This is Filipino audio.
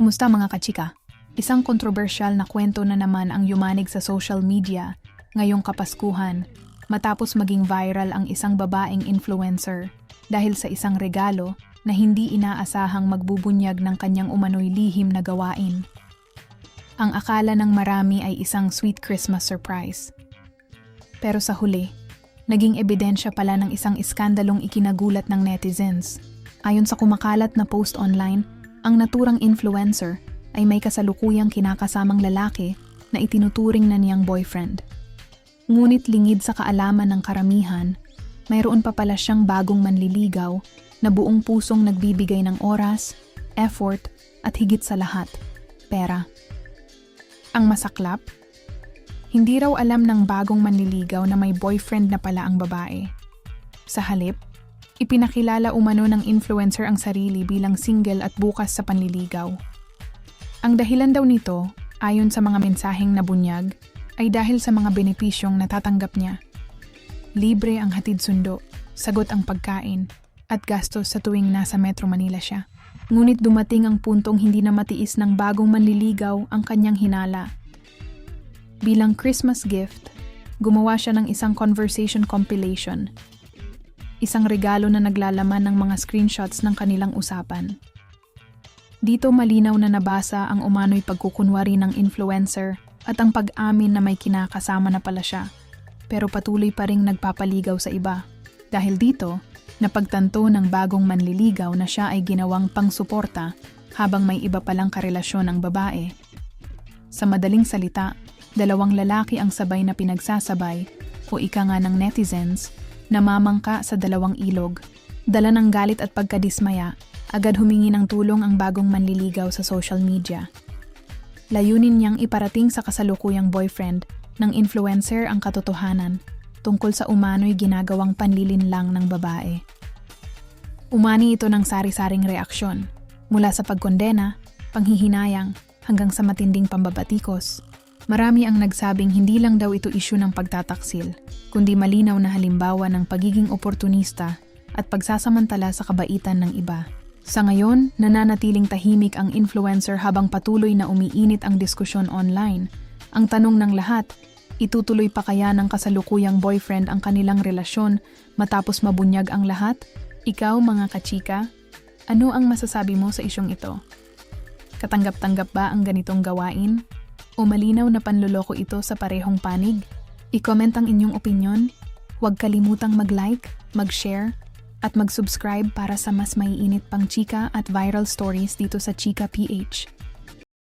Kumusta mga kachika? Isang kontrobersyal na kwento na naman ang yumanig sa social media ngayong Kapaskuhan matapos maging viral ang isang babaeng influencer dahil sa isang regalo na hindi inaasahang magbubunyag ng kanyang umano'y lihim na gawain. Ang akala ng marami ay isang sweet Christmas surprise. Pero sa huli, naging ebidensya pala ng isang iskandalong ikinagulat ng netizens. Ayon sa kumakalat na post online, ang naturang influencer ay may kasalukuyang kinakasamang lalaki na itinuturing na niyang boyfriend. Ngunit lingid sa kaalaman ng karamihan, mayroon pa pala siyang bagong manliligaw na buong pusong nagbibigay ng oras, effort, at higit sa lahat, pera. Ang masaklap, hindi raw alam ng bagong manliligaw na may boyfriend na pala ang babae. Sa halip, ipinakilala umano ng influencer ang sarili bilang single at bukas sa panliligaw. Ang dahilan daw nito, ayon sa mga mensaheng nabunyag, ay dahil sa mga benepisyong natatanggap niya. Libre ang hatid sundo, sagot ang pagkain, at gastos sa tuwing nasa Metro Manila siya. Ngunit dumating ang puntong hindi na matiis ng bagong manliligaw ang kanyang hinala. Bilang Christmas gift, gumawa siya ng isang conversation compilation. Isang regalo na naglalaman ng mga screenshots ng kanilang usapan. Dito malinaw na nabasa ang umano'y pagkukunwari ng influencer at ang pag-amin na may kinakasama na pala siya, pero patuloy pa ring nagpapaligaw sa iba. Dahil dito, napagtanto ng bagong manliligaw na siya ay ginawang pangsuporta habang may iba palang karelasyon ang babae. Sa madaling salita, dalawang lalaki ang sabay na pinagsasabay o ika nga ng netizens, namamangka sa dalawang ilog. Dala ng galit at pagkadismaya, agad humingi ng tulong ang bagong manliligaw sa social media. Layunin niyang iparating sa kasalukuyang boyfriend ng influencer ang katotohanan tungkol sa umano'y ginagawang panlilinlang ng babae. Umani ito ng sari-saring reaksyon, mula sa pagkondena, panghihinayang, hanggang sa matinding pambabatikos. Marami ang nagsabing hindi lang daw ito isyu ng pagtataksil, kundi malinaw na halimbawa ng pagiging oportunista at pagsasamantala sa kabaitan ng iba. Sa ngayon, nananatiling tahimik ang influencer habang patuloy na umiinit ang diskusyon online. Ang tanong ng lahat, itutuloy pa kaya ng kasalukuyang boyfriend ang kanilang relasyon matapos mabunyag ang lahat? Ikaw mga kachika, ano ang masasabi mo sa isyong ito? Katanggap-tanggap ba ang ganitong gawain? O malinaw na panloloko ito sa parehong panig? I-comment ang inyong opinyon. Huwag kalimutang mag-like, mag-share, at mag-subscribe para sa mas maiinit pang chika at viral stories dito sa Chika PH.